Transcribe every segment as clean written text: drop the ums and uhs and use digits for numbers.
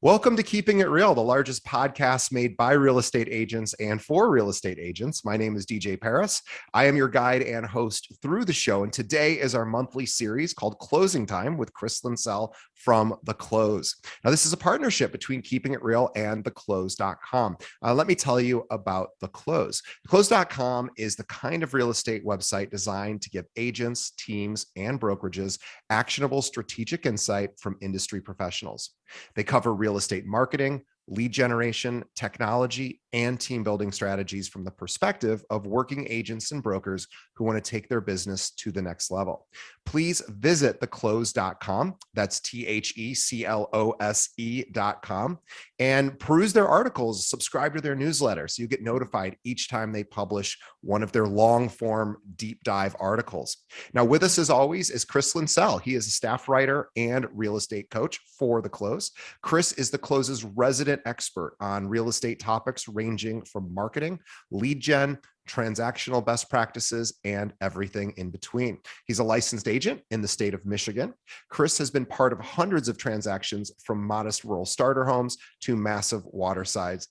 Welcome to Keeping It Real, the largest podcast made by real estate agents and for real estate agents. My name is DJ Paris. I am your guide and host through the show. And today is our monthly series called Closing Time with Chris Linsell from TheClose. Now, this is a partnership between Keeping It Real and TheClose.com. Let me tell you about TheClose. TheClose.com is the kind of real estate website designed to give agents, teams, and brokerages actionable strategic insight from industry professionals. They cover real estate marketing, lead generation, technology, and team building strategies from the perspective of working agents and brokers who want to take their business to the next level. Please visit theclose.com. That's TheClose.com and peruse their articles, subscribe to their newsletter so you get notified each time they publish one of their long form deep dive articles. Now, with us as always is Chris Linsell. He is a staff writer and real estate coach for TheClose. Chris is TheClose's resident expert on real estate topics ranging from marketing, lead gen, transactional best practices, and everything in between. He's a licensed agent in the state of Michigan. Chris has been part of hundreds of transactions from modest rural starter homes to massive waterside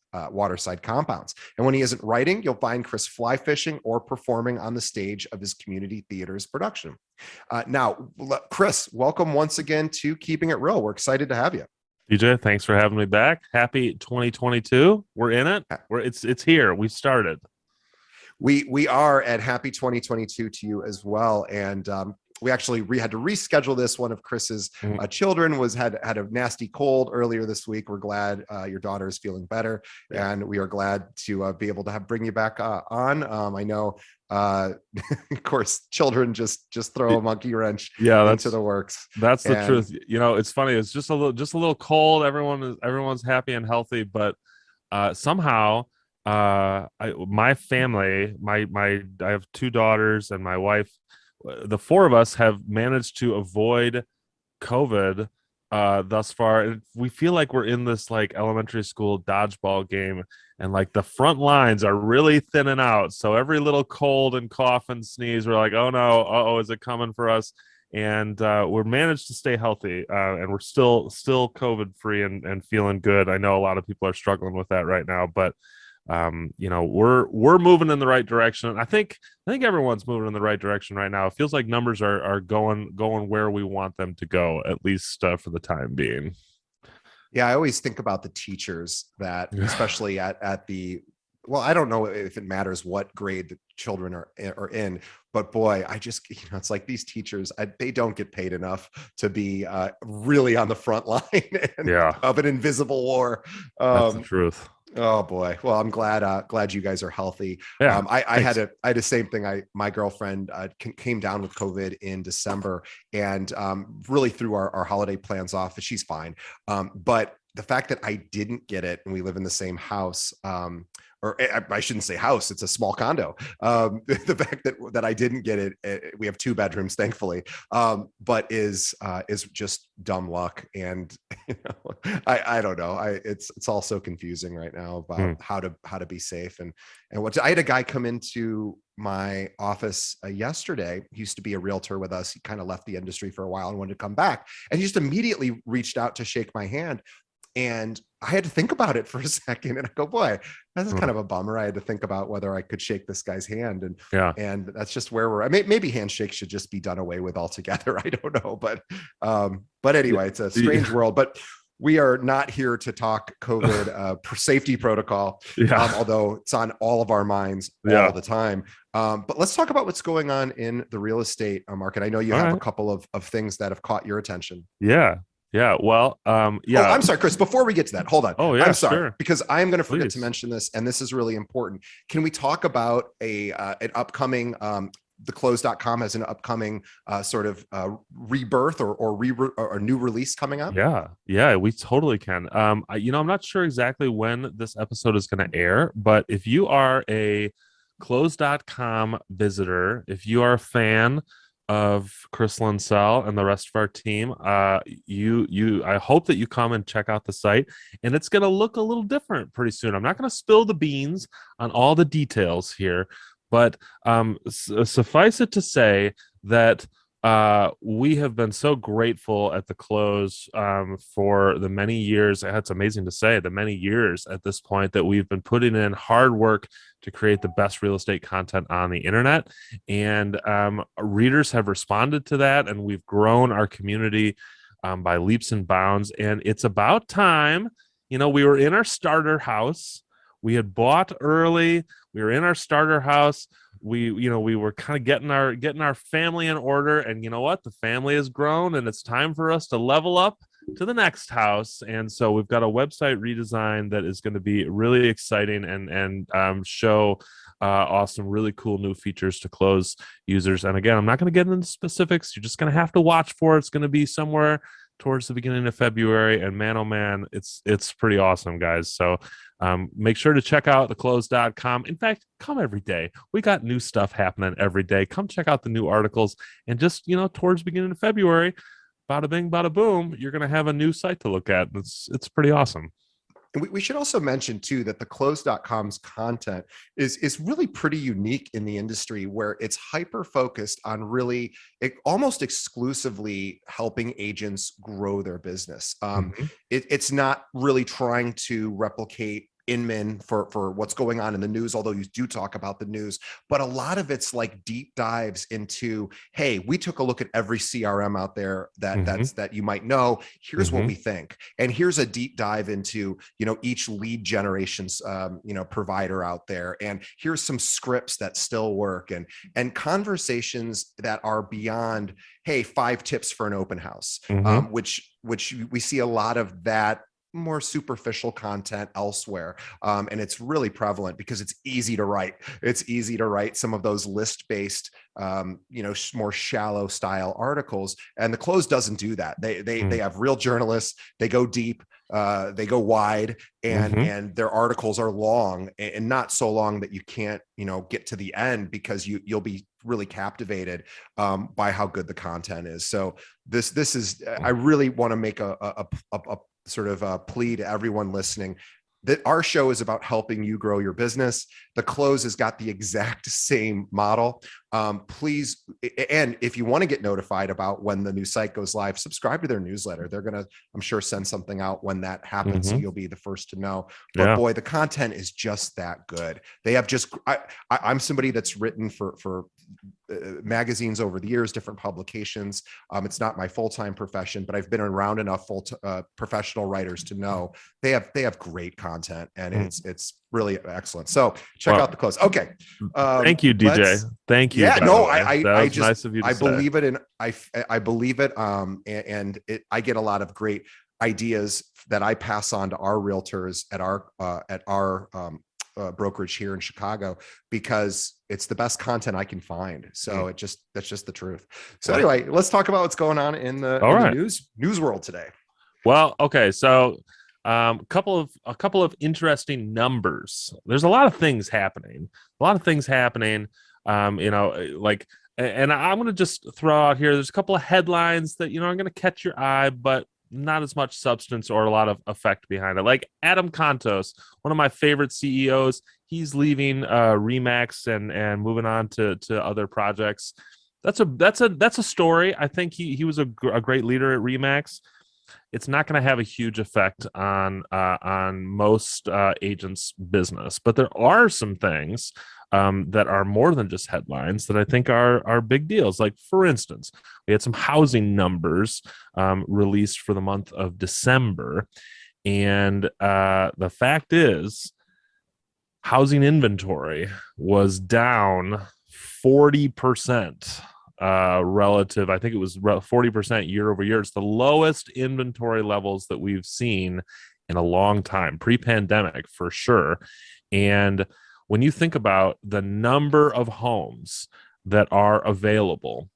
compounds. And when he isn't writing, you'll find Chris fly fishing or performing on the stage of his community theater's production. Now, Chris, welcome once again to Keeping It Real. We're excited to have you. DJ, thanks for having me back. Happy 2022. We're in it. It's here. We've started. We are at happy 2022 to you as well. And we actually had to reschedule this. One of Chris's children had a nasty cold earlier this week. We're glad your daughter is feeling better, and we are glad to be able to bring you back on. I know, of course, children just throw a monkey wrench into the works. That's the truth. You know, it's funny. It's just a little cold. Everyone's happy and healthy, but somehow. My family, I have two daughters and my wife, the four of us have managed to avoid COVID thus far. And we feel like we're in this like elementary school dodgeball game, and like the front lines are really thinning out. So every little cold and cough and sneeze, we're like, oh no, is it coming for us? And we're managed to stay healthy, and we're still COVID free and feeling good. I know a lot of people are struggling with that right now, but you know, we're moving in the right direction. I think everyone's moving in the right direction right now. It feels like numbers are going where we want them to go, at least for the time being. Yeah, I always think about the teachers that, especially at the, well, I don't know if it matters what grade the children are in, but boy, I just, it's like these teachers, they don't get paid enough to be really on the front line of an invisible war. That's the truth. Oh boy. Well, I'm glad you guys are healthy. Yeah, I had the same thing. My girlfriend came down with COVID in December and really threw our holiday plans off. She's fine. But the fact that I didn't get it and we live in the same house, or I shouldn't say house, it's a small condo. The fact that I didn't get it, we have 2 bedrooms, thankfully, but is just dumb luck. And I don't know. It's all so confusing right now about how to be safe and what. I had a guy come into my office yesterday. He used to be a realtor with us. He kind of left the industry for a while and wanted to come back, and he just immediately reached out to shake my hand. And I had to think about it for a second, and I go, boy, that's kind of a bummer. I had to think about whether I could shake this guy's hand, and that's just where we're at. Maybe handshakes should just be done away with altogether. I don't know, but anyway, it's a strange world. But we are not here to talk COVID safety protocol, although it's on all of our minds all the time. But let's talk about what's going on in the real estate market. I know you have a couple of things that have caught your attention. Yeah. Well, Oh, I'm sorry, Chris, before we get to that, hold on. Oh, yeah, I'm sorry, sure. because I'm going to forget to mention this, and this is really important. Can we talk about an upcoming, TheClose.com has an upcoming sort of rebirth or new release coming up? Yeah, we totally can. I'm not sure exactly when this episode is going to air, but if you are a Close.com visitor, if you are a fan of Chris Linsell and the rest of our team, I hope that you come and check out the site, and it's going to look a little different pretty soon. I'm not going to spill the beans on all the details here, but suffice it to say that We have been so grateful at the close for the many years. That's amazing to say, the many years at this point that we've been putting in hard work to create the best real estate content on the internet. And readers have responded to that, and we've grown our community by leaps and bounds. And it's about time. We were in our starter house. We had bought early. We were in our starter house. We were kind of getting our family in order, and you know what, the family has grown, and it's time for us to level up to the next house. And so we've got a website redesign that is going to be really exciting, and show awesome, really cool new features to close users. And again, I'm not going to get into specifics. You're just going to have to watch for it. It's going to be somewhere towards the beginning of February, and man, oh man, it's pretty awesome, guys. So make sure to check out TheClose.com. In fact, come every day. We got new stuff happening every day. Come check out the new articles, and just towards the beginning of February, bada bing, bada boom, you're gonna have a new site to look at. It's pretty awesome. And we should also mention too that the close.com's content is really pretty unique in the industry, where it's hyper focused on really almost exclusively helping agents grow their business. Mm-hmm. It's not really trying to replicate Inman for what's going on in the news, although you do talk about the news, but a lot of it's like deep dives into, hey, we took a look at every CRM out there that you might know. Here's what we think, and here's a deep dive into each lead generations provider out there, and here's some scripts that still work, and conversations that are beyond, hey, 5 tips for an open house, which we see a lot of that more superficial content elsewhere. And it's really prevalent because it's easy to write. It's easy to write some of those list-based, more shallow style articles. And the close doesn't do that. They have real journalists. They go deep. They go wide, and their articles are long, and not so long that you can't get to the end, because you'll be really captivated by how good the content is. So this is, I really want to make a sort of a plea to everyone listening, that our show is about helping you grow your business. The Close has got the exact same model. Please, and if you want to get notified about when the new site goes live, subscribe to their newsletter. They're going to, I'm sure, send something out when that happens, so you'll be the first to know. But boy, the content is just that good. They have just, I'm somebody that's written for magazines over the years, different publications. It's not my full-time profession, but I've been around enough professional writers to know they have great content, and it's really excellent. So check out the Close. Okay. Thank you, DJ. Thank you. Yeah, no, I just, nice of you to I say. believe it, and I believe it. And I get a lot of great ideas that I pass on to our realtors at our brokerage here in Chicago, because it's the best content I can find. So that's just the truth. So anyway, let's talk about what's going on in the news world today. Well, okay, so a couple of interesting numbers. There's a lot of things happening. And I'm going to just throw out here, there's a couple of headlines that are going to catch your eye, but not as much substance or a lot of effect behind it. Like Adam Contos, one of my favorite CEOs, he's leaving Remax and moving on to other projects. That's a story. I think he was a great leader at Remax. It's not going to have a huge effect on most agents' business, but there are some things that are more than just headlines that I think are big deals. Like, for instance, we had some housing numbers released for the month of December, and the fact is, housing inventory was down 40%. Relative, I think it was 40% year over year. It's the lowest inventory levels that we've seen in a long time, pre-pandemic for sure. And when you think about the number of homes that are available,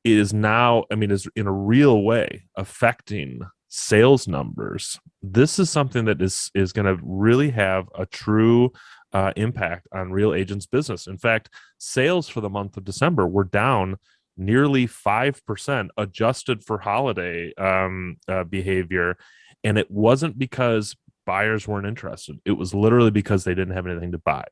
is now, is in a real way affecting sales numbers. This is something that is going to really have a true impact on real agents' business. In fact, sales for the month of December were down nearly 5%, adjusted for holiday behavior. And it wasn't because buyers weren't interested. It was literally because they didn't have anything to buy.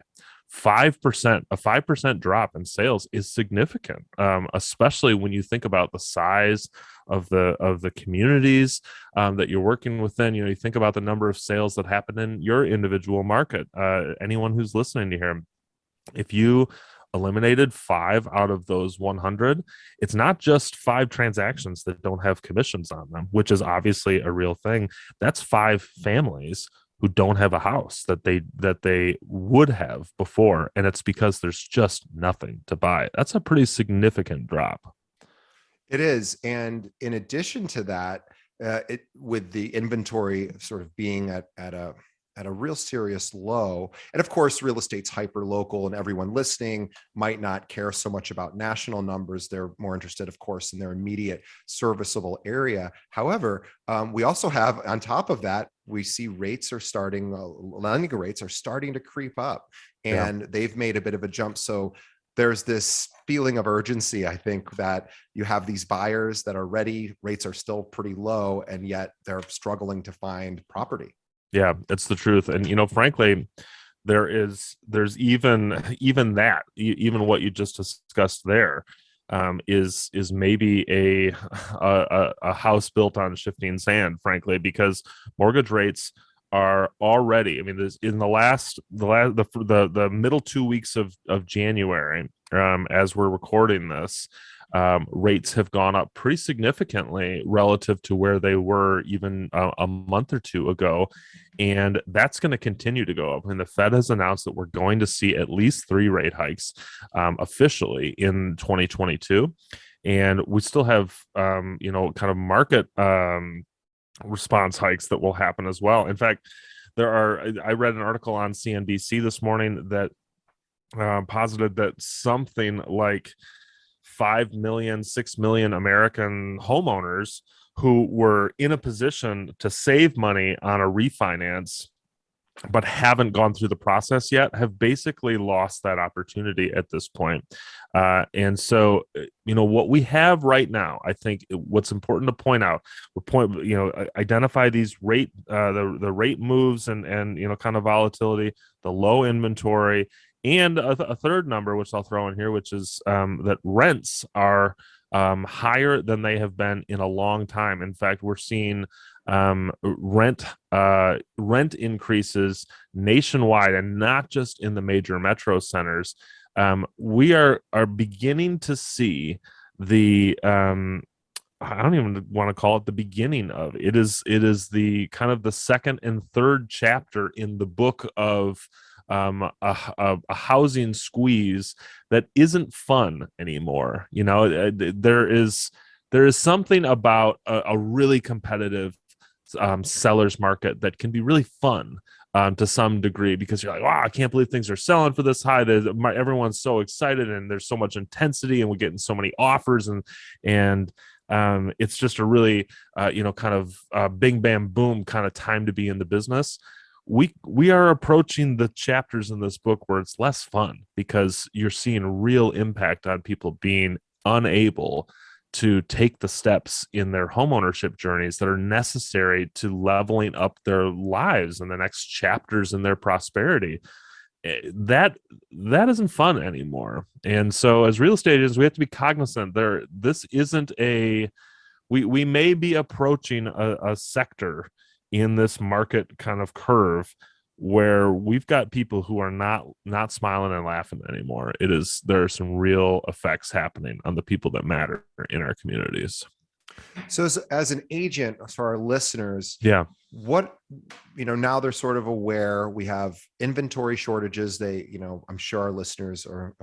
5%, a 5% drop in sales is significant, especially when you think about the size of the communities that you're working within. You think about the number of sales that happen in your individual market. Anyone who's listening to here, if you eliminated 5 out of those 100, it's not just 5 transactions that don't have commissions on them, which is obviously a real thing. That's 5 families who don't have a house that they would have before, and it's because there's just nothing to buy. That's a pretty significant drop. It is. And in addition to that, with the inventory sort of being at a real serious low. And of course, real estate's hyper local, and everyone listening might not care so much about national numbers. They're more interested, of course, in their immediate serviceable area. However, we also have, on top of that, we see rates are starting, lending rates are starting to creep up, and they've made a bit of a jump. So there's this feeling of urgency, I think, that you have these buyers that are ready, rates are still pretty low, and yet they're struggling to find property. Yeah, it's the truth. And frankly, there's even that, even what you just discussed there, is maybe a house built on shifting sand, frankly, because mortgage rates are already, I mean, there's in the middle 2 weeks of January, as we're recording this, rates have gone up pretty significantly relative to where they were even a month or two ago. And that's going to continue to go up. And the Fed has announced that we're going to see at least 3 rate hikes officially in 2022. And we still have, kind of market response hikes that will happen as well. In fact, I read an article on CNBC this morning that posited that something like 5 million, 6 million American homeowners who were in a position to save money on a refinance but haven't gone through the process yet have basically lost that opportunity at this point. And so, what we have right now, I think what's important to point out, identify these rate, the rate moves and kind of volatility, the low inventory, and a third number, which I'll throw in here, which is that rents are higher than they have been in a long time. In fact, we're seeing rent increases nationwide, and not just in the major metro centers. We are beginning to see the I don't even want to call it the beginning of it. It is the kind of the second and third chapter in the book of a housing squeeze that isn't fun anymore. There is something about a really competitive seller's market that can be really fun to some degree, because you're like, wow, I can't believe things are selling for this high. Everyone's so excited, and there's so much intensity, and we're getting so many offers, and it's just a really kind of bing bam boom kind of time to be in the business. We are approaching the chapters in this book where it's less fun, because you're seeing real impact on people being unable to take the steps in their homeownership journeys that are necessary to leveling up their lives and the next chapters in their prosperity. That isn't fun anymore. And so as real estate agents, we have to be cognizant this isn't we may be approaching a sector in this market kind of curve where we've got people who are not smiling and laughing anymore. There are some real effects happening on the people that matter in our communities. So as an agent, for our listeners, what, now they're sort of aware we have inventory shortages. I'm sure our listeners are,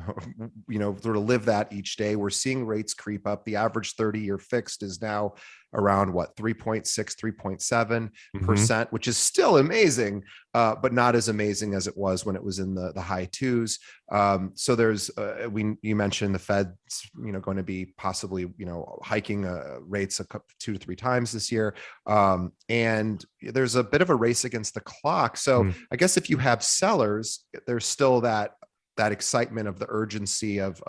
sort of live that each day. We're seeing rates creep up. The average 30-year fixed is now around 3.6, 3.7%, which is still amazing, but not as amazing as it was when it was in the high twos. So there's, you mentioned the Fed's, going to be possibly, hiking rates 2 to 3 times this year. And there's a bit of a race against the clock. So I guess if you have sellers, there's still that excitement of the urgency of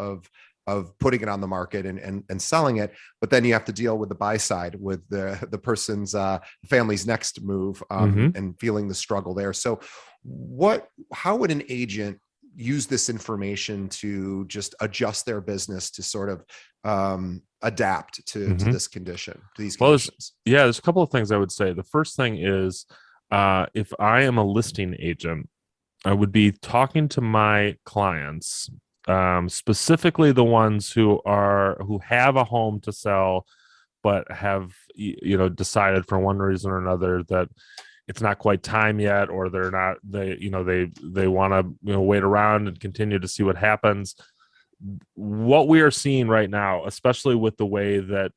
putting it on the market and selling it. But then you have to deal with the buy side, with the person's family's next move, and feeling the struggle there. So how would an agent use this information to just adjust their business to sort of adapt to Mhm. this condition, to these Well, conditions? there's a couple of things I would say. The first thing is, if I am a listing agent, I would be talking to my clients, specifically the ones who have a home to sell, but have decided for one reason or another that it's not quite time yet, or they want to wait around and continue to see what happens. What we are seeing right now, especially with the way that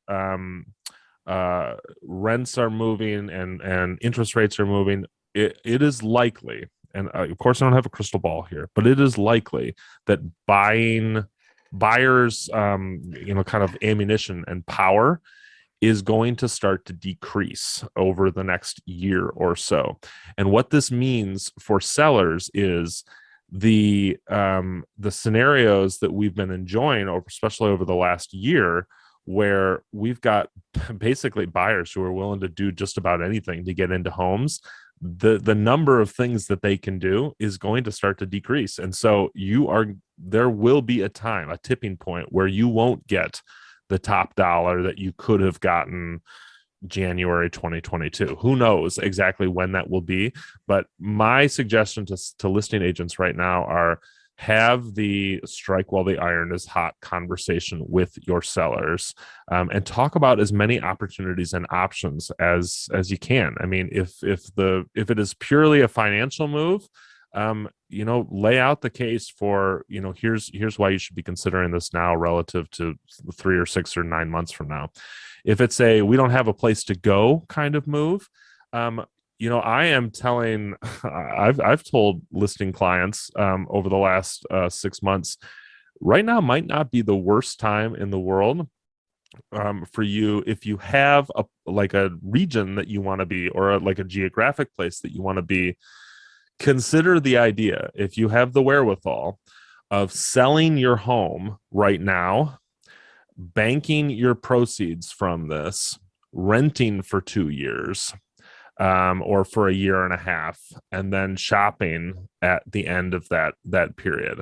rents are moving and interest rates are moving, it is likely, and of course I don't have a crystal ball here, but it is likely that buyers kind of ammunition and power is going to start to decrease over the next year or so. And what this means for sellers is the scenarios that we've been enjoying over, especially over the last year, where we've got basically buyers who are willing to do just about anything to get into homes. The number of things that they can do is going to start to decrease. And so there will be a time, a tipping point, where you won't get the top dollar that you could have gotten January 2022. Who knows exactly when that will be? But my suggestion to listing agents right now are, have the strike while the iron is hot conversation with your sellers, and talk about as many opportunities and options as you can. I mean, if it is purely a financial move, lay out the case for, here's why you should be considering this now relative to 3 or 6 or 9 months from now. If it's a we don't have a place to go kind of move, I am telling, I've told listing clients over the last 6 months, right now might not be the worst time in the world for you if you have a region that you want to be, or like a geographic place that you want to be. Consider the idea, if you have the wherewithal, of selling your home right now, banking your proceeds from this, renting for 2 years, or for a year and a half, and then shopping at the end of that period.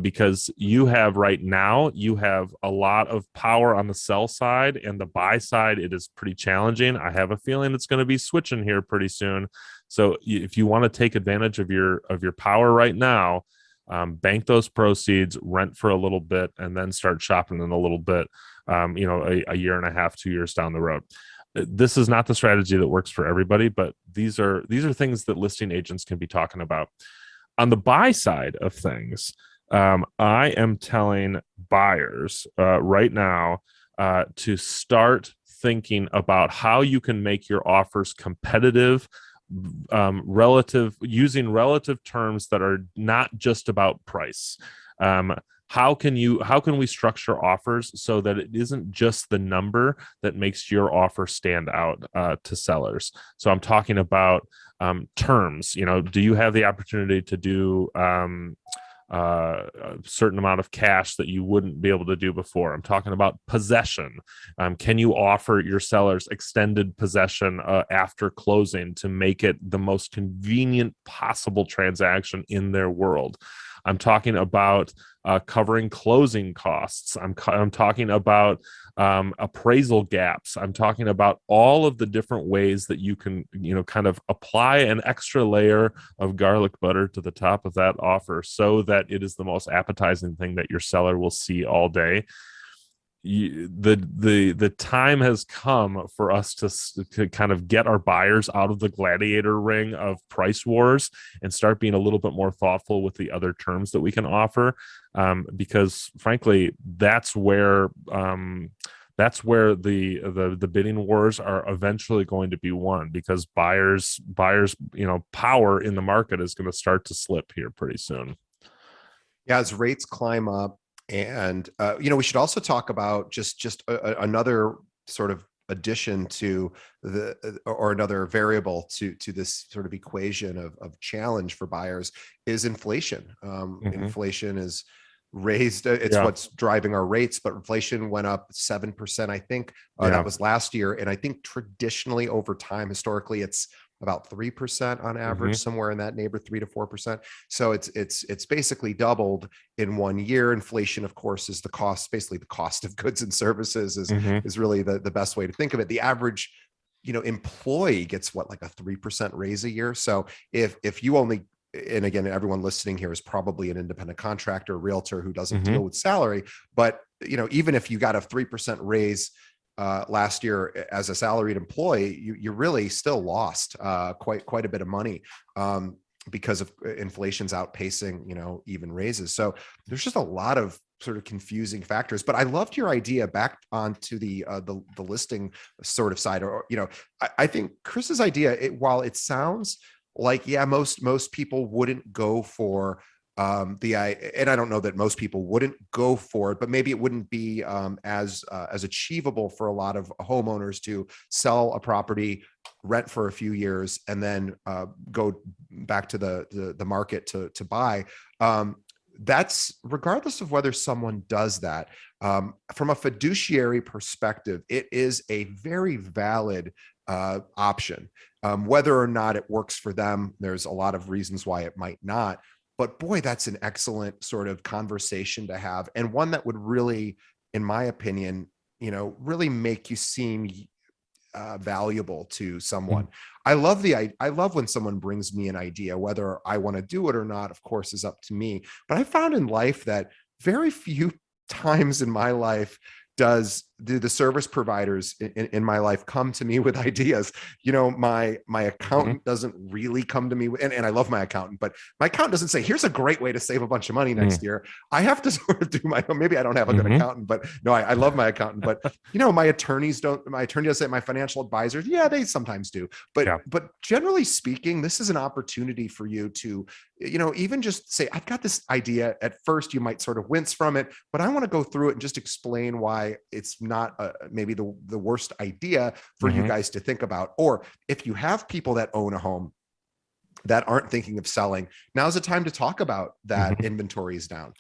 Because you have a lot of power on the sell side, and the buy side, it is pretty challenging. I have a feeling it's going to be switching here pretty soon. So if you want to take advantage of your power right now, bank those proceeds, rent for a little bit, and then start shopping in a little bit, a year and a half, 2 years down the road. This is not the strategy that works for everybody, but these are things that listing agents can be talking about. On the buy side of things, I am telling buyers right now to start thinking about how you can make your offers competitive, using relative terms that are not just about price. How can we structure offers so that it isn't just the number that makes your offer stand out to sellers? So I'm talking about terms. Do you have the opportunity to do a certain amount of cash that you wouldn't be able to do before? I'm talking about possession. Can you offer your sellers extended possession after closing to make it the most convenient possible transaction in their world? I'm talking about covering closing costs. I'm talking about appraisal gaps. I'm talking about all of the different ways that you can, kind of apply an extra layer of garlic butter to the top of that offer so that it is the most appetizing thing that your seller will see all day. The time has come for us to kind of get our buyers out of the gladiator ring of price wars and start being a little bit more thoughtful with the other terms that we can offer, because frankly that's where the bidding wars are eventually going to be won, because buyers power in the market is going to start to slip here pretty soon. Yeah, as rates climb up. And we should also talk about just another sort of addition to or another variable to this sort of equation of challenge for buyers is inflation. Inflation is raised. It's what's driving our rates, but inflation went up 7%, I think. That was last year. And I think traditionally over time, historically, it's about 3% on average, Mm-hmm. somewhere in that neighborhood, 3 to 4%. So it's basically doubled in 1 year. Inflation, of course, is the cost, basically the cost of goods and services Mm-hmm. is really the best way to think of it. The average, employee gets what, like a 3% raise a year. So if you only, and again, everyone listening here is probably an independent contractor, realtor who doesn't Mm-hmm. deal with salary, but even if you got a 3% raise last year as a salaried employee, you really still lost quite a bit of money, because of inflation's outpacing even raises. So there's just a lot of sort of confusing factors. But I loved your idea back onto the listing sort of side, or I think Chris's idea, while it sounds like, yeah, most people wouldn't go for and I don't know that most people wouldn't go for it, but maybe it wouldn't be as achievable for a lot of homeowners to sell a property, rent for a few years, and then go back to the market to buy. That's regardless of whether someone does that. From a fiduciary perspective, it is a very valid option. Whether or not it works for them, there's a lot of reasons why it might not. But boy, that's an excellent sort of conversation to have, and one that would really, in my opinion, really make you seem valuable to someone. I love when someone brings me an idea. Whether I want to do it or not, of course, is up to me. But I found in life that very few times in my life do the service providers in my life come to me with ideas. My Mm-hmm. accountant doesn't really come to me with, and I love my accountant, but my accountant doesn't say, here's a great way to save a bunch of money next year. I have to sort of do my own. Maybe I don't have a good Mm-hmm. accountant, but no, I love my accountant. But my attorney doesn't say, my financial advisors, yeah, they sometimes do. But Yeah. generally speaking, this is an opportunity for you to, even just say, I've got this idea. At first, you might sort of wince from it, but I want to go through it and just explain why it's not maybe the worst idea for you Mm-hmm. guys to think about. Or if you have people that own a home that aren't thinking of selling, now's the time to talk about that Mm-hmm. inventory is down.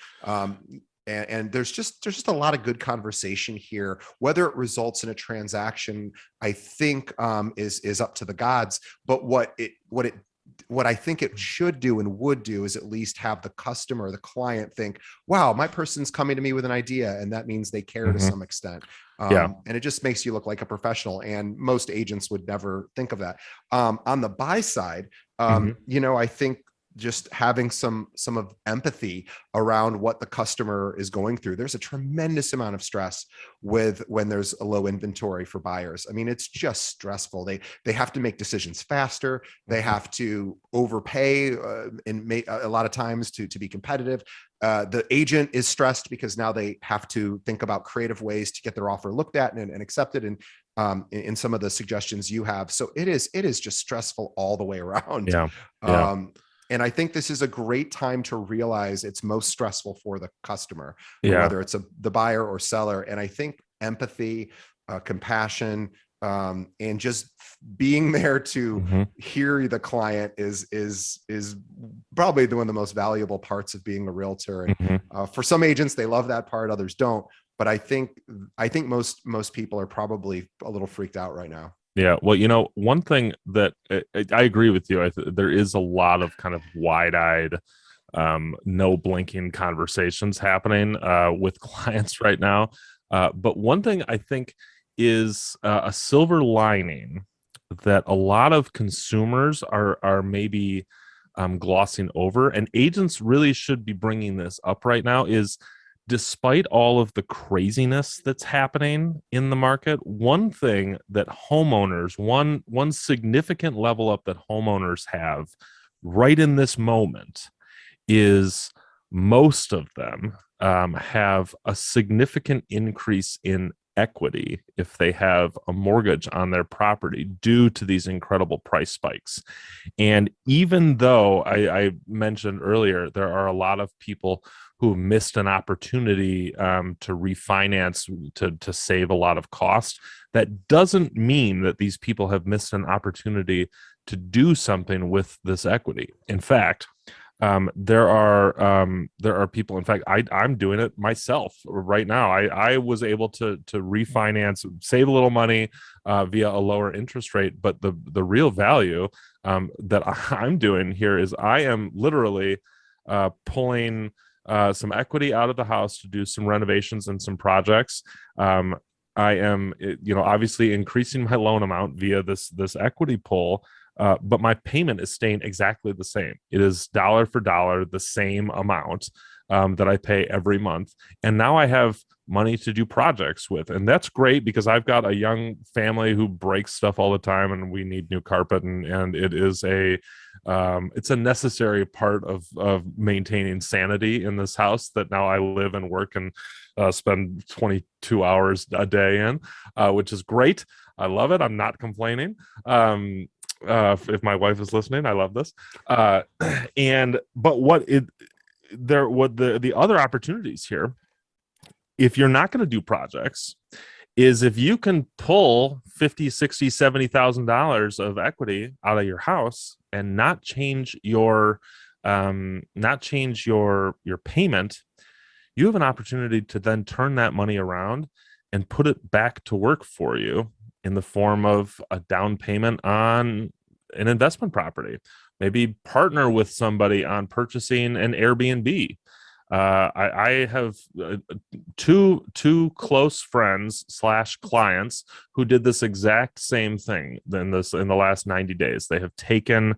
And there's just a lot of good conversation here. Whether it results in a transaction, I think is up to the gods. But what I think it should do and would do is at least have the customer, the client think, wow, my person's coming to me with an idea, and that means they care to Mm-hmm. some extent. Yeah. And it just makes you look like a professional, and most agents would never think of that. On the buy side, Mm-hmm. I think just having some of empathy around what the customer is going through. There's a tremendous amount of stress when there's a low inventory for buyers. I mean, it's just stressful. They have to make decisions faster. They have to overpay and a lot of times to be competitive. The agent is stressed because now they have to think about creative ways to get their offer looked at and accepted. And in some of the suggestions you have, so it is just stressful all the way around. Yeah. Yeah. Um, and I think this is a great time to realize it's most stressful for the customer, Yeah. whether it's the buyer or seller. And I think empathy, compassion, and just being there to Mm-hmm. hear the client is probably one of the most valuable parts of being a realtor. And Mm-hmm. for some agents, they love that part, others don't. But I think most people are probably a little freaked out right now. Yeah, well, one thing that I agree with you. There is a lot of kind of wide-eyed, no blinking conversations happening with clients right now. But one thing I think is a silver lining that a lot of consumers are maybe glossing over, and agents really should be bringing this up right now, is despite all of the craziness that's happening in the market, one thing that one significant level up that homeowners have right in this moment is most of them have a significant increase in equity if they have a mortgage on their property due to these incredible price spikes. And even though I mentioned earlier, there are a lot of people who missed an opportunity to refinance to save a lot of cost, that doesn't mean that these people have missed an opportunity to do something with this equity. In fact, There are people. In fact, I'm doing it myself right now. I was able to refinance, save a little money via a lower interest rate, but the real value that I'm doing here is I am literally pulling some equity out of the house to do some renovations and some projects. I am, obviously increasing my loan amount via this equity pull, but my payment is staying exactly the same. It is dollar for dollar the same amount that I pay every month, and now I have money to do projects with, and that's great because I've got a young family who breaks stuff all the time, and we need new carpet, and it is it's a necessary part of maintaining sanity in this house that now I live and work and spend 22 hours a day in, which is great. I love it. I'm not complaining. If my wife is listening, I love this. And but what it there what the other opportunities here, if you're not going to do projects, is if you can pull 50, 60, $70,000 of equity out of your house and not change your payment, you have an opportunity to then turn that money around and put it back to work for you in the form of a down payment on an investment property. Maybe partner with somebody on purchasing an Airbnb. I have two close friends slash clients who did this exact same thing in the last 90 days. They have taken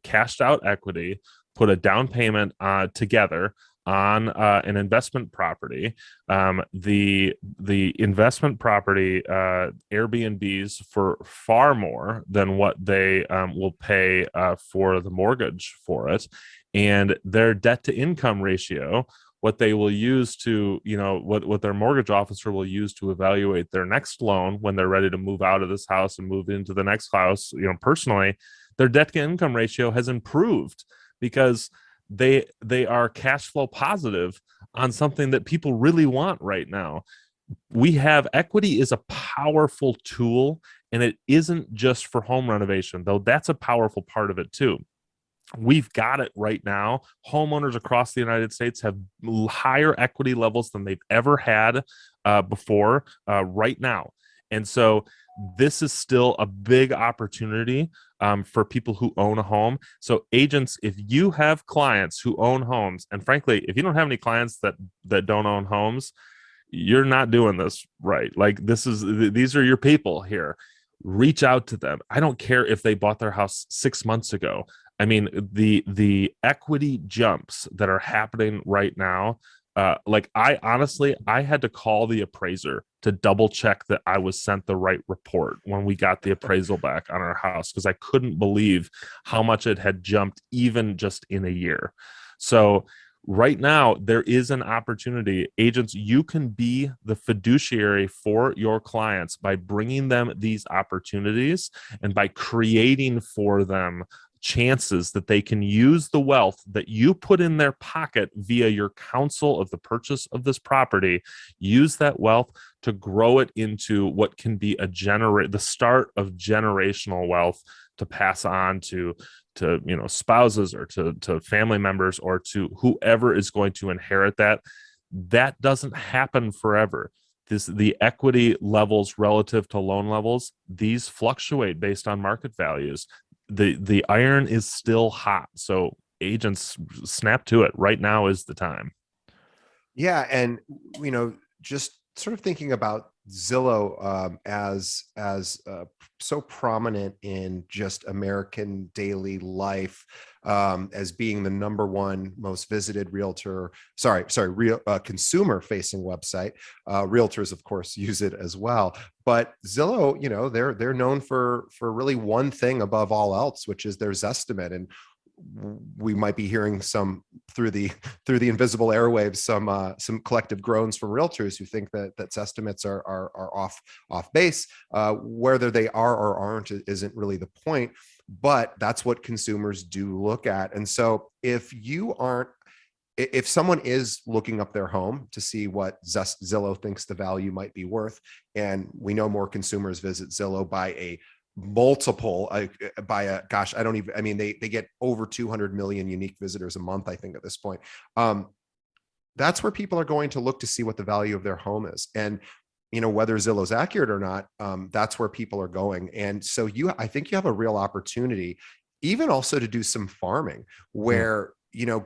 cashed out equity, put a down payment together on an investment property. The investment property Airbnbs for far more than what they will pay for the mortgage for it, and their debt to income ratio, what they will use to, what their mortgage officer will use to evaluate their next loan when they're ready to move out of this house and move into the next house, personally, their debt to income ratio has improved because they are cash flow positive on something that people really want right now. We have equity is a powerful tool, and it isn't just for home renovation, though that's a powerful part of it too. We've got it right now. Homeowners across the United States have higher equity levels than they've ever had before right now. And so this is still a big opportunity for people who own a home. So agents, if you have clients who own homes, and frankly, if you don't have any clients that don't own homes, you're not doing this right. Like these are your people here. Reach out to them. I don't care if they bought their house 6 months ago. I mean, the equity jumps that are happening right now. Like I had to call the appraiser to double check that I was sent the right report when we got the appraisal back on our house, because I couldn't believe how much it had jumped even just in a year. So right now there is an opportunity. Agents, you can be the fiduciary for your clients by bringing them these opportunities and by creating for them chances that they can use the wealth that you put in their pocket via your counsel of the purchase of this property, use that wealth to grow it into what can be the start of generational wealth to pass on to spouses or to family members or to whoever is going to inherit that. That doesn't happen forever. The equity levels relative to loan levels, these fluctuate based on market values. The iron is still hot, so agents, snap to it. Right now is the time. Yeah, and just sort of thinking about Zillow so prominent in just American daily life, as being the number one most visited real consumer facing website. Realtors, of course, use it as well. But Zillow, they're known for really one thing above all else, which is their Zestimate. And we might be hearing some through the invisible airwaves, some collective groans from realtors who think that estimates are off base. Whether they are or aren't isn't really the point, but that's what consumers do look at. And so if someone is looking up their home to see what Zillow thinks the value might be worth, and we know more consumers visit Zillow by a multiple by a gosh, I don't even, I mean, they get over 200 million unique visitors a month, I think, at this point. That's where people are going to look to see what the value of their home is. And whether Zillow's accurate or not, that's where people are going. And so I think you have a real opportunity, even also to do some farming where,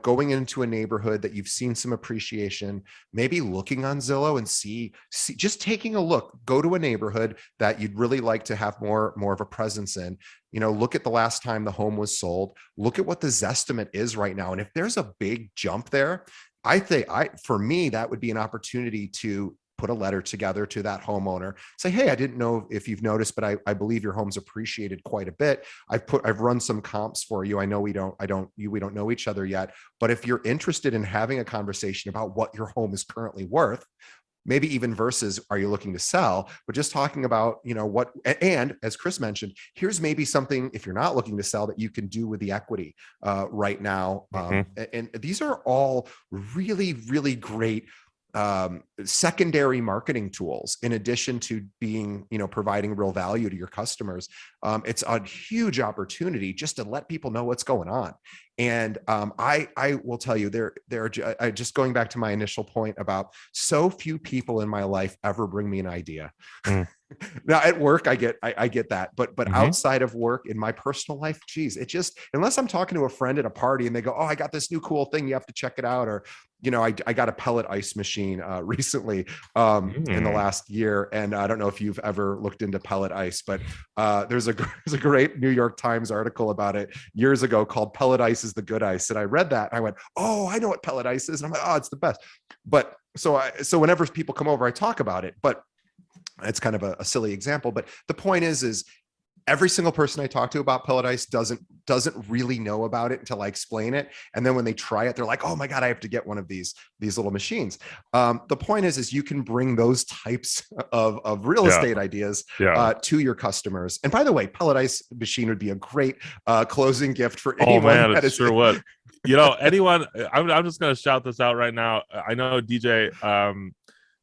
going into a neighborhood that you've seen some appreciation, maybe looking on Zillow and see, just taking a look, go to a neighborhood that you'd really like to have more of a presence in, look at the last time the home was sold, look at what the Zestimate is right now. And if there's a big jump there, I think for me, that would be an opportunity to put a letter together to that homeowner, say, hey, I didn't know if you've noticed, but I believe your home's appreciated quite a bit. I've run some comps for you. I know we don't know each other yet, but if you're interested in having a conversation about what your home is currently worth, maybe even versus are you looking to sell, but just talking about, what, and as Chris mentioned, here's maybe something, if you're not looking to sell, that you can do with the equity right now. And these are all really, really great secondary marketing tools, in addition to being, providing real value to your customers. It's a huge opportunity just to let people know what's going on. And I will tell you, just going back to my initial point about so few people in my life ever bring me an idea. Now at work, I get that, but outside of work, in my personal life, geez, it just, unless I'm talking to a friend at a party and they go, oh, I got this new cool thing, you have to check it out. Or, I got a pellet ice machine recently in the last year. And I don't know if you've ever looked into pellet ice, but there's a great New York Times article about it years ago called Pellet Ice is the Good Ice. And I read that and I went, oh, I know what pellet ice is. And I'm like, oh, it's the best. But so whenever people come over, I talk about it, but it's kind of a silly example. But the point is every single person I talk to about pellet ice doesn't really know about it until I explain it. And then when they try it, they're like, oh my God, I have to get one of these little machines. The point is you can bring those types of real estate ideas to your customers. And by the way, pellet ice machine would be a great closing gift for anyone. Oh man, it sure would. Anyone, I'm just going to shout this out right now. I know DJ,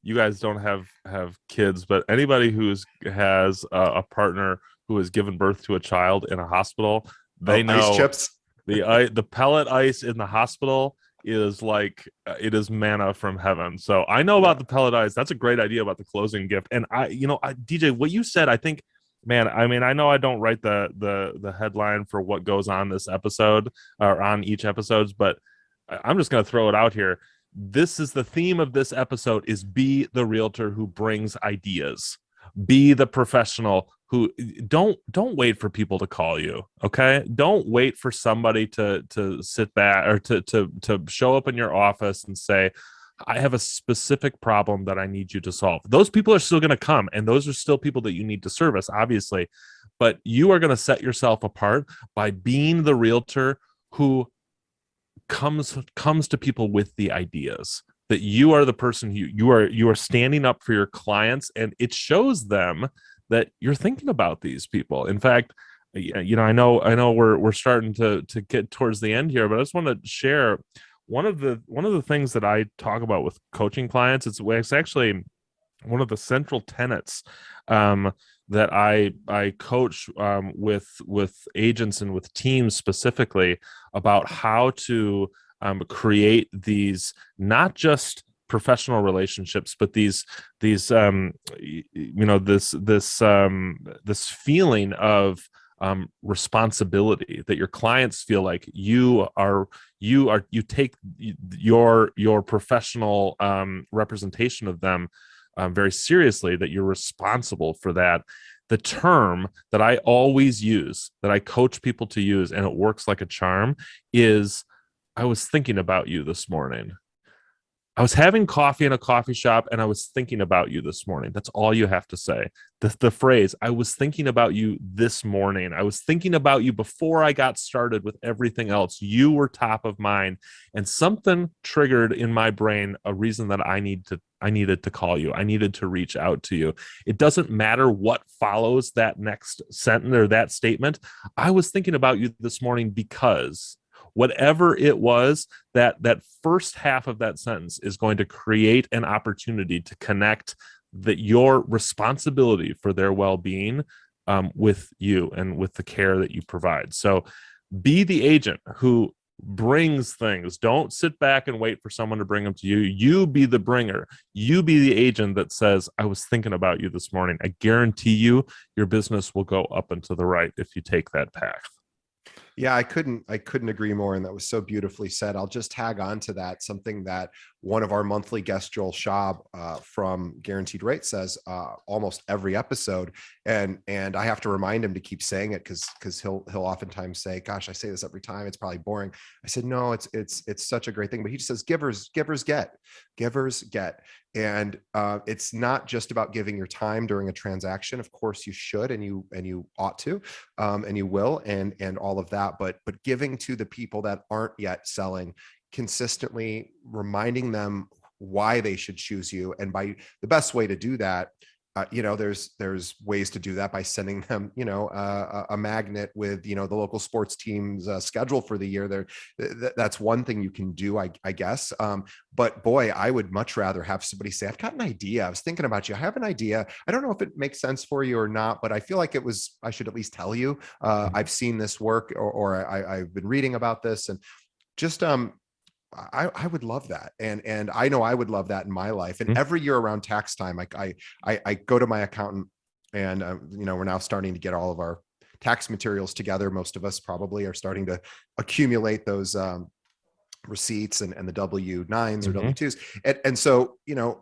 you guys don't have kids, but anybody who has a partner who has given birth to a child in a hospital, they know ice chips. The pellet ice in the hospital is like it is manna from heaven. So I know about the pellet ice. That's a great idea about the closing gift. And DJ, what you said, I think, man, I mean, I know I don't write the headline for what goes on this episode or on each episodes, but I'm just going to throw it out here. This is the theme of this episode: is be the realtor who brings ideas. Be the professional who don't wait for people to call you. Okay. Don't wait for somebody to sit back or to show up in your office and say, I have a specific problem that I need you to solve. Those people are still going to come, and those are still people that you need to service, obviously, but you are going to set yourself apart by being the realtor who comes to people with the ideas. That you are the person you are standing up for your clients, and it shows them that you're thinking about these people. In fact, I know we're starting to get towards the end here, but I just want to share one of the things that I talk about with coaching clients. It's actually one of the central tenets that I coach with agents and with teams specifically about how to create these, not just professional relationships, but these this feeling of responsibility, that your clients feel like you take your professional representation of them very seriously, that you're responsible for that. The term that I always use, that I coach people to use, and it works like a charm, is I was thinking about you this morning. I was having coffee in a coffee shop and I was thinking about you this morning. That's all you have to say. The phrase, I was thinking about you this morning. I was thinking about you before I got started with everything else. You were top of mind, and something triggered in my brain a reason that I needed to call you. I needed to reach out to you. It doesn't matter what follows that next sentence or that statement. I was thinking about you this morning because whatever it was, that first half of that sentence is going to create an opportunity to connect that your responsibility for their well-being with you and with the care that you provide. So be the agent who brings things. Don't sit back and wait for someone to bring them to you. You be the bringer. You be the agent that says, I was thinking about you this morning. I guarantee you your business will go up and to the right if you take that path. Yeah, I couldn't agree more. And that was so beautifully said. I'll just tag on to that. Something that one of our monthly guests, Joel Schaub, from Guaranteed Rate, says almost every episode. And I have to remind him to keep saying it because he'll oftentimes say, gosh, I say this every time. It's probably boring. I said, no, it's such a great thing. But he just says, givers get, givers get. And it's not just about giving your time during a transaction. Of course you should, and you ought to, and you will, and all of that. But giving to the people that aren't yet selling, consistently reminding them why they should choose you. And by the best way to do that, there's ways to do that by sending them, a magnet with, the local sports team's schedule for the year. That's one thing you can do, I guess. But boy, I would much rather have somebody say, I've got an idea. I was thinking about you. I have an idea. I don't know if it makes sense for you or not, but I feel like I should at least tell you, I've seen this work, or I've been reading about this, and just, I would love that. And I know I would love that in my life. And every year around tax time, I go to my accountant, and, we're now starting to get all of our tax materials together. Most of us probably are starting to accumulate those, receipts and the W-9s or W-2s. And so,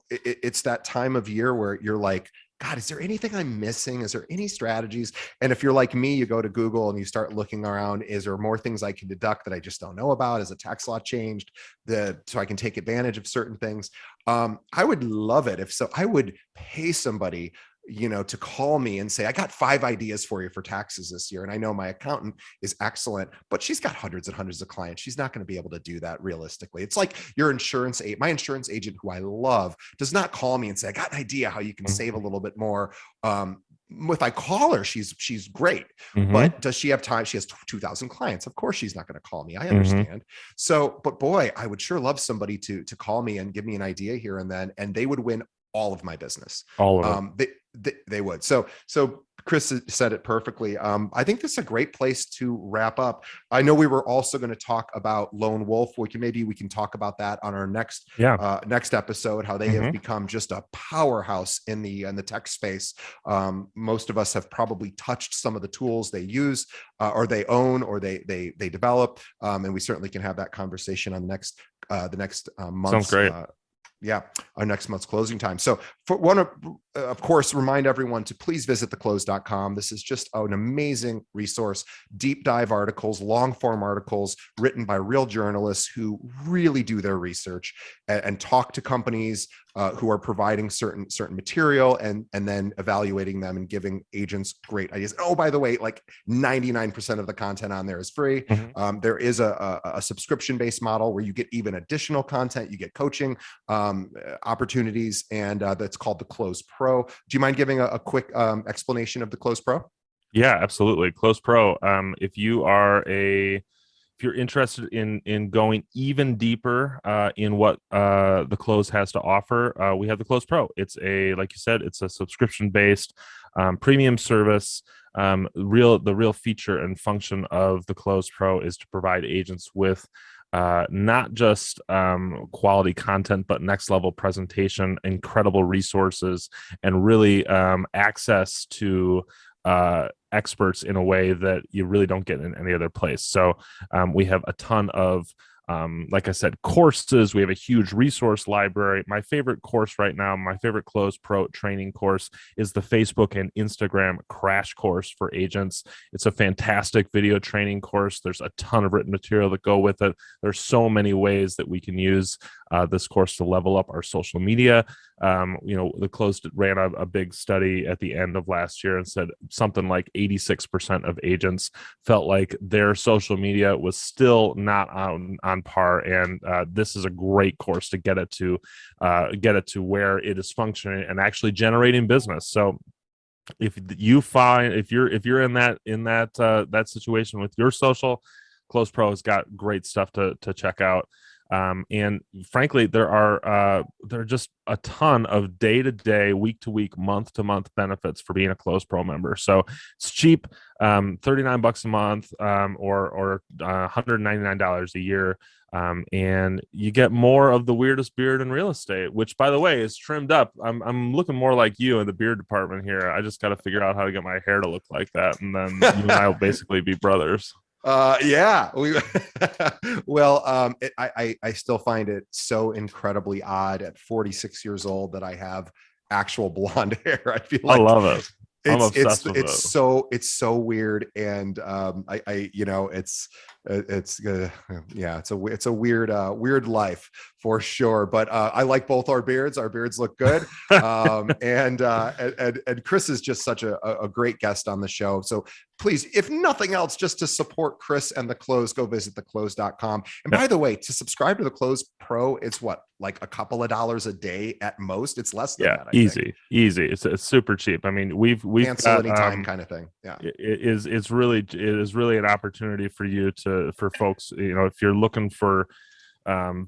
it's that time of year where you're like, God, is there anything I'm missing? Is there any strategies? And if you're like me, you go to Google and you start looking around. Is there more things I can deduct that I just don't know about? Has a tax law changed so I can take advantage of certain things? I would love it if so. I would pay somebody, to call me and say, I got 5 ideas for you for taxes this year. And I know my accountant is excellent, but she's got hundreds and hundreds of clients. She's not going to be able to do that realistically. It's like my insurance agent, who I love, does not call me and say, I got an idea how you can save a little bit more. If I call her, she's great, but does she have time? She has 2,000 clients. Of course, she's not going to call me. I understand. So, but boy, I would sure love somebody to call me and give me an idea here and then, and they would win all of my business. All of it. They would. So Chris said it perfectly. I think this is a great place to wrap up. I know we were also going to talk about Lone Wolf. We can talk about that on our next episode, how they have become just a powerhouse in the tech space. Most of us have probably touched some of the tools they use, or they own, or they develop. And we certainly can have that conversation on the next month. Sounds great. Our next month's closing time. So of course, remind everyone to please visit theclose.com. This is just an amazing resource, deep dive articles, long form articles written by real journalists who really do their research and talk to companies who are providing certain material and then evaluating them and giving agents great ideas. Oh, by the way, like 99% of the content on there is free. There is a subscription-based model where you get even additional content. You get coaching opportunities, and that's called TheClose Pro. Do you mind giving a quick explanation of TheClose Pro? Yeah, absolutely. Close Pro. If you're interested in going even deeper in what the Close has to offer, we have the Close Pro. It's like you said, it's a subscription-based premium service. The real feature and function of the Close Pro is to provide agents with not just quality content, but next level presentation, incredible resources, and really access to experts in a way that you really don't get in any other place. So we have a ton of like I said, courses. We have a huge resource library. My favorite course right now, my favorite Close Pro training course, is the Facebook and Instagram crash course for agents. It's a fantastic video training course. There's a ton of written material that go with it. There's so many ways that we can use this course to level up our social media. The Close ran a big study at the end of last year and said something like 86% of agents felt like their social media was still not on par, and this is a great course to get it to where it is functioning and actually generating business. So if you're in that situation with your social, Close Pro has got great stuff to check out. And frankly, there are just a ton of day-to-day, week-to-week, month-to-month benefits for being a Close Pro member. So it's cheap, $39 a month, or $199 a year. And you get more of the weirdest beard in real estate, which, by the way, is trimmed up. I'm looking more like you in the beard department here. I just got to figure out how to get my hair to look like that, and then you and I will basically be brothers. Yeah, we well, I still find it so incredibly odd at 46 years old that I have actual blonde hair. I feel I like love it. I'm obsessed with it. it's so weird, and yeah, it's a weird weird life for sure. But I like both our beards. Our beards look good. And Chris is just such a great guest on the show. So please, if nothing else, just to support Chris and The Close, go visit theclose.com. And by the way, to subscribe to The Close Pro, it's what, like a couple of dollars a day at most? It's less than that, I think. Easy. It's super cheap. I mean, we've cancel got anytime kind of thing. Yeah, it is really an opportunity for folks. If you're looking for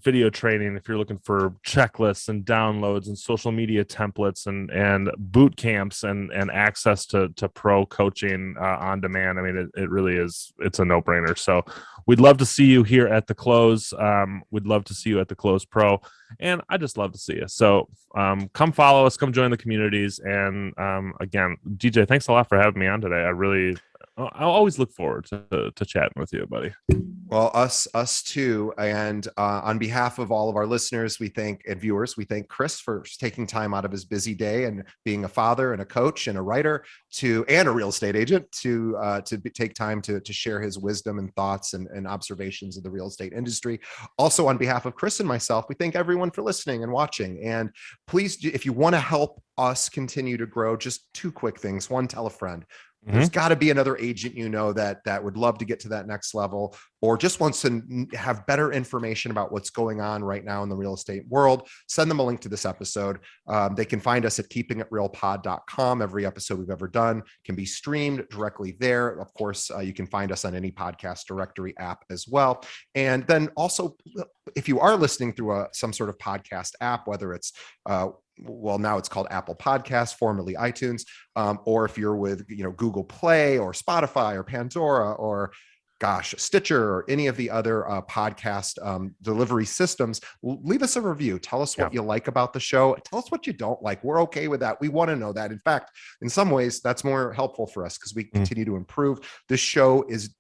video training, if you're looking for checklists and downloads and social media templates and boot camps and access to pro coaching on demand, I mean, it really is, it's a no-brainer. So we'd love to see you here at The Close. We'd love to see you at The Close Pro, and I just love to see you. So come follow us, come join the communities. And again, DJ, thanks a lot for having me on today. I always look forward to chatting with you, buddy. Well, us too. And on behalf of all of our listeners, and viewers, we thank Chris for taking time out of his busy day and being a father and a coach and a writer and a real estate agent to take time to share his wisdom and thoughts and observations of the real estate industry. Also, on behalf of Chris and myself, we thank everyone for listening and watching. And please, if you want to help us continue to grow, just two quick things. One, tell a friend. There's got to be another agent that would love to get to that next level, or just wants to have better information about what's going on right now in the real estate world. Send them a link to this episode. They can find us at keepingitrealpod.com. Every episode we've ever done can be streamed directly there. Of course, you can find us on any podcast directory app as well. And then also, if you are listening through some sort of podcast app, whether it's now it's called Apple Podcasts, formerly iTunes, or if you're with Google Play or Spotify or Pandora or Stitcher or any of the other podcast delivery systems, leave us a review. Tell us what you like about the show. Tell us what you don't like. We're okay with that. We want to know that. In fact, in some ways, that's more helpful for us because we continue to improve. This show is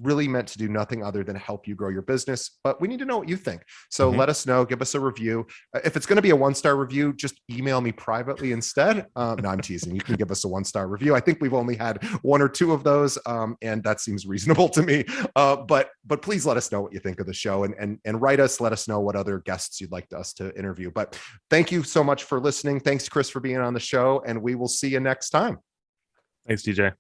really meant to do nothing other than help you grow your business, but we need to know what you think. So let us know. Give us a review. If it's going to be a 1-star review, just email me privately instead. No, I'm teasing. You can give us a 1-star review. I think we've only had 1 or 2 of those, and that seems reasonable to me. But please let us know what you think of the show, and write us. Let us know what other guests you'd like us to interview. But thank you so much for listening. Thanks, Chris, for being on the show, and we will see you next time. Thanks, DJ.